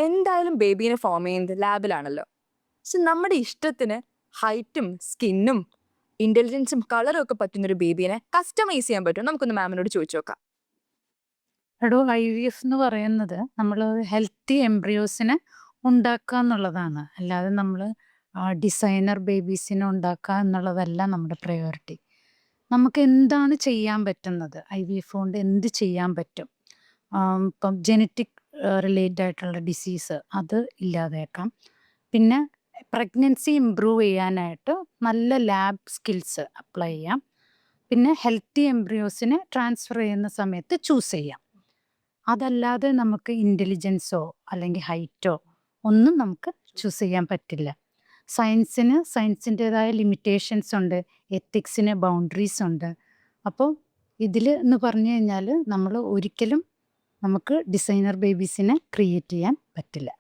എന്തായാലും ബേബീനെ ഫോം ചെയ്യുന്നത് ലാബിലാണല്ലോ. സോ നമ്മുടെ ഇഷ്ടത്തിന് ഹൈറ്റും സ്കിന്നും ഇന്റലിജൻസും കളറും ഒക്കെ പറ്റുന്നൊരു ബേബീനെ കസ്റ്റമൈസ് ചെയ്യാൻ പറ്റും. നമുക്കൊന്ന് മാമിനോട് ചോദിച്ചു നോക്കാം. എടോ IVF എന്ന് പറയുന്നത് നമ്മൾ ഹെൽത്തി എംബ്രിയോസിനെ ഉണ്ടാക്കുക എന്നുള്ളതാണ്. അല്ലാതെ നമ്മൾ ഡിസൈനർ ബേബീസിനെ ഉണ്ടാക്കുക എന്നുള്ളതല്ല നമ്മുടെ പ്രയോറിറ്റി. നമുക്ക് എന്താണ് ചെയ്യാൻ പറ്റുന്നത്, IVF കൊണ്ട് എന്ത് ചെയ്യാൻ പറ്റും? ഇപ്പം ജനറ്റിക് റിലേറ്റഡ് ആയിട്ടുള്ള ഡിസീസ് അത് ഇല്ലാതാക്കാം. പിന്നെ പ്രഗ്നൻസി ഇമ്പ്രൂവ് ചെയ്യാനായിട്ട് നല്ല ലാബ് സ്കിൽസ് അപ്ലൈ ചെയ്യാം. പിന്നെ ഹെൽത്തി എംബ്രിയോസിനെ ട്രാൻസ്ഫർ ചെയ്യുന്ന സമയത്ത് ചൂസ് ചെയ്യാം. അതല്ലാതെ നമുക്ക് ഇൻ്റലിജൻസോ അല്ലെങ്കിൽ ഹൈറ്റോ ഒന്നും നമുക്ക് ചൂസ് ചെയ്യാൻ പറ്റില്ല. സയൻസിൻ്റെതായ ലിമിറ്റേഷൻസ് ഉണ്ട്, എത്തിക്സിന് ബൗണ്ടറീസ് ഉണ്ട്. അപ്പോൾ ഇതിൽ എന്ന് പറഞ്ഞു കഴിഞ്ഞാൽ നമ്മൾ ഒരിക്കലും നമുക്ക് ഡിസൈനർ ബേബീസിനെ ക്രിയേറ്റ് ചെയ്യാൻ പറ്റില്ല.